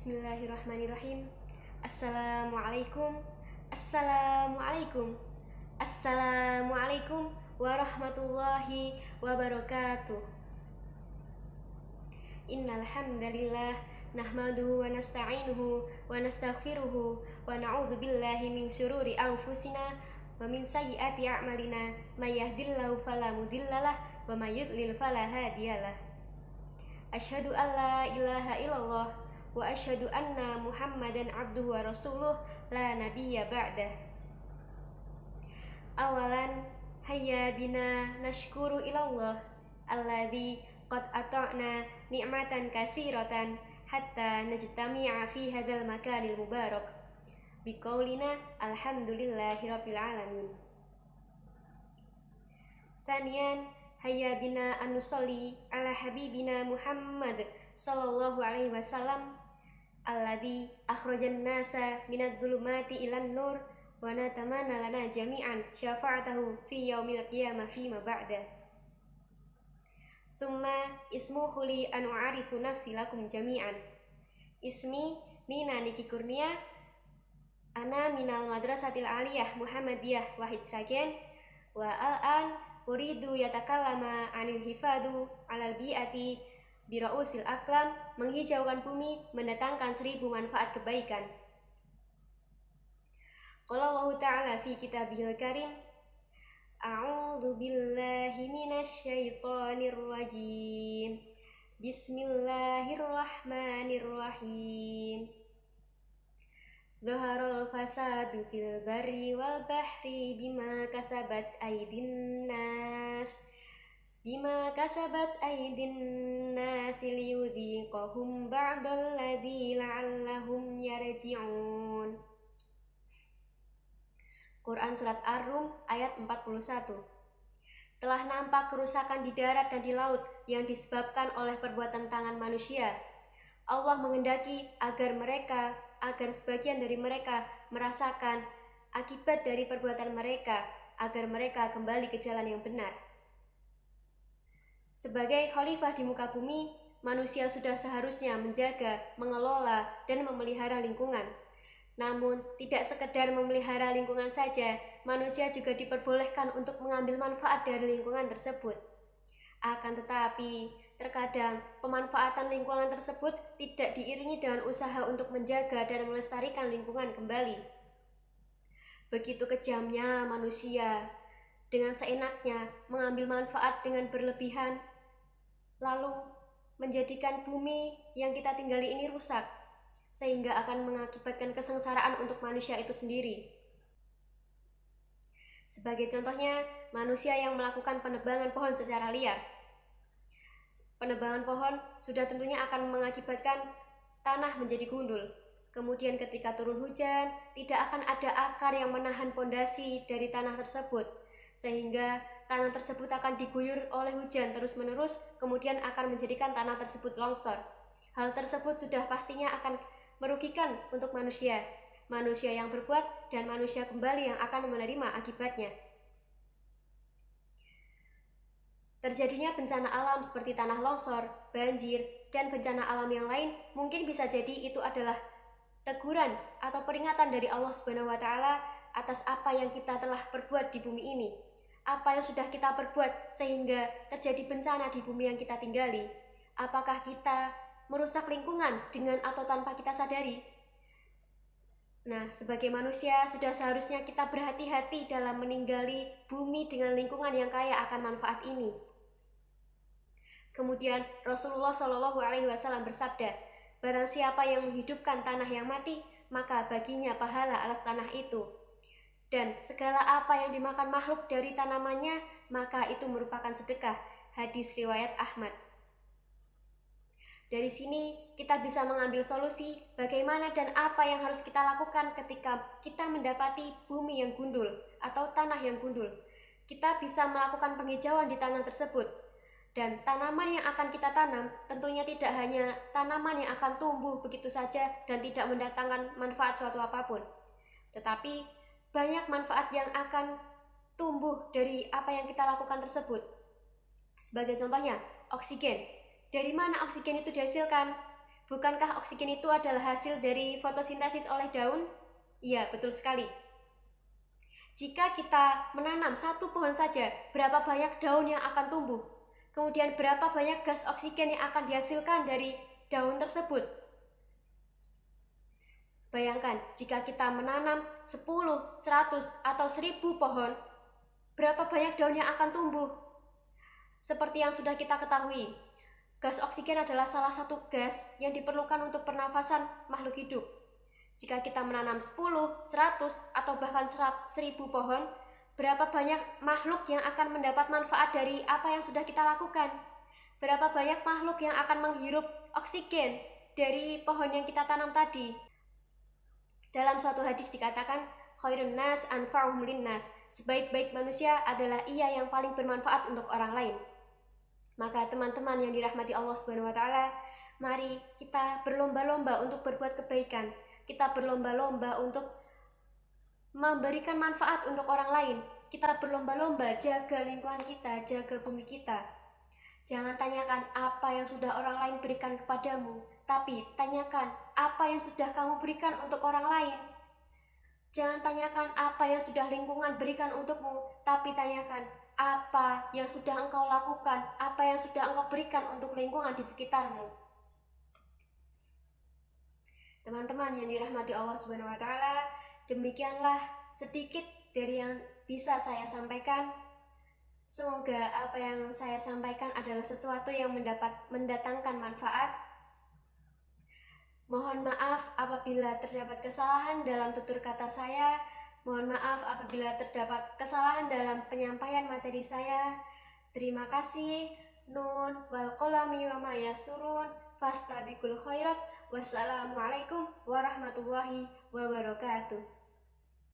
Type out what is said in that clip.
Bismillahirrahmanirrahim. Assalamualaikum. Assalamualaikum. Assalamualaikum warahmatullahi wabarakatuh. Innal hamdalillah nahmaduhu wa nasta'inuhu wa nastaghfiruhu wa na'udzu billahi min syururi anfusina wa min sayyiati a'malina may yahdihillahu fala mudhillalah wa may yudlil fala hadiyalah. Asyhadu an la ilaha illallah wa asyhadu anna Muhammadan abduhu wa rasuluh la nabiyya ba'dah. Awalan hayya bina nashkuru ilallah alladzi qad ata'na ni'matan katsiratan hatta najtami'a fi hadzal makanil mubarak biqaulina alhamdulillahi rabbil alamin. Saniyan hayya bina an nusalli ala habibina Muhammad sallallahu alaihi wasallam alladzi akhrajan nasa minadh dhulumati ilan nur wa natamanna lana jami'an syafa'atahu fi yaumil qiyamah fi ma ba'da. Tsumma ismuhu li an u'arifu nafsi lakum jami'an. Ismi Nina Niki Kurnia, ana minal madrasatil aliyah Muhammadiyah Wahid Sragen, wa al-an uridu yatakallama anil hifadu alal bi'ati birausil aklam, menghijaukan bumi, mendatangkan 1000 manfaat kebaikan. Qala Allah Ta'ala fi kitabihil karim, a'udzu billahi minasy syaithanir rajim. Bismillahirrahmanirrahim. Dhaharal fasadu fil barri wal bahri bima kasabat aydin nas liyudhiqahum ba'dal ladzi la'allahum yarji'un. Quran Surat Ar-Rum ayat 41. Telah nampak kerusakan di darat dan di laut yang disebabkan oleh perbuatan tangan manusia. Allah mengendaki agar sebagian dari mereka merasakan akibat dari perbuatan mereka, agar mereka kembali ke jalan yang benar. Sebagai khalifah di muka bumi, manusia sudah seharusnya menjaga, mengelola, dan memelihara lingkungan. Namun, tidak sekedar memelihara lingkungan saja, manusia juga diperbolehkan untuk mengambil manfaat dari lingkungan tersebut. Akan tetapi, terkadang pemanfaatan lingkungan tersebut tidak diiringi dengan usaha untuk menjaga dan melestarikan lingkungan kembali. Begitu kejamnya manusia, dengan seenaknya mengambil manfaat dengan berlebihan, lalu menjadikan bumi yang kita tinggali ini rusak, sehingga akan mengakibatkan kesengsaraan untuk manusia itu sendiri. Sebagai contohnya, manusia yang melakukan penebangan pohon secara liar. Penebangan pohon sudah tentunya akan mengakibatkan tanah menjadi gundul. Kemudian ketika turun hujan, tidak akan ada akar yang menahan pondasi dari tanah tersebut, sehingga tanah tersebut akan diguyur oleh hujan terus-menerus, kemudian akan menjadikan tanah tersebut longsor. Hal tersebut sudah pastinya akan merugikan untuk manusia yang berbuat dan manusia kembali yang akan menerima akibatnya. Terjadinya bencana alam seperti tanah longsor, banjir, dan bencana alam yang lain mungkin bisa jadi itu adalah teguran atau peringatan dari Allah Subhanahu wa Ta'ala atas apa yang kita telah perbuat di bumi ini. Apa yang sudah kita perbuat sehingga terjadi bencana di bumi yang kita tinggali. Apakah kita merusak lingkungan dengan atau tanpa kita sadari? Nah, sebagai manusia sudah seharusnya kita berhati-hati dalam meninggali bumi dengan lingkungan yang kaya akan manfaat ini. Kemudian Rasulullah Shallallahu Alaihi Wasallam bersabda, barang siapa yang menghidupkan tanah yang mati, maka baginya pahala atas tanah itu. Dan segala apa yang dimakan makhluk dari tanamannya, maka itu merupakan sedekah. Hadis riwayat Ahmad. Dari sini kita bisa mengambil solusi bagaimana dan apa yang harus kita lakukan ketika kita mendapati bumi yang gundul atau tanah yang gundul. Kita bisa melakukan penghijauan di tanah tersebut. Dan tanaman yang akan kita tanam tentunya tidak hanya tanaman yang akan tumbuh begitu saja dan tidak mendatangkan manfaat suatu apapun. Tetapi banyak manfaat yang akan tumbuh dari apa yang kita lakukan tersebut. Sebagai contohnya, oksigen. Dari mana oksigen itu dihasilkan? Bukankah oksigen itu adalah hasil dari fotosintesis oleh daun? Iya, betul sekali. Jika kita menanam satu pohon saja, berapa banyak daun yang akan tumbuh? Kemudian berapa banyak gas oksigen yang akan dihasilkan dari daun tersebut? Bayangkan, jika kita menanam 10, 100, atau 1000 pohon, berapa banyak daun yang akan tumbuh? Seperti yang sudah kita ketahui, gas oksigen adalah salah satu gas yang diperlukan untuk pernafasan makhluk hidup. Jika kita menanam 10, 100, atau bahkan 1000 pohon, berapa banyak makhluk yang akan mendapat manfaat dari apa yang sudah kita lakukan? Berapa banyak makhluk yang akan menghirup oksigen dari pohon yang kita tanam tadi? Dalam suatu hadis dikatakan, khairun nas anfa'uhum linnas, sebaik-baik manusia adalah ia yang paling bermanfaat untuk orang lain. Maka teman-teman yang dirahmati Allah Subhanahu wa taala, mari kita berlomba-lomba untuk berbuat kebaikan. Kita berlomba-lomba untuk memberikan manfaat untuk orang lain. Kita berlomba-lomba jaga lingkungan kita, jaga bumi kita. Jangan tanyakan apa yang sudah orang lain berikan kepadamu, tapi tanyakan apa yang sudah kamu berikan untuk orang lain. Jangan tanyakan apa yang sudah lingkungan berikan untukmu, tapi tanyakan apa yang sudah engkau lakukan, apa yang sudah engkau berikan untuk lingkungan di sekitarmu. Teman-teman yang dirahmati Allah Subhanahu wa taala, demikianlah sedikit dari yang bisa saya sampaikan. Semoga apa yang saya sampaikan adalah sesuatu yang mendatangkan manfaat. Mohon maaf apabila terdapat kesalahan dalam tutur kata saya. Mohon maaf apabila terdapat kesalahan dalam penyampaian materi saya. Terima kasih. Nun wal qalami wa ma yasturun. Fastabiqul khairat. Wassalamualaikum warahmatullahi wabarakatuh.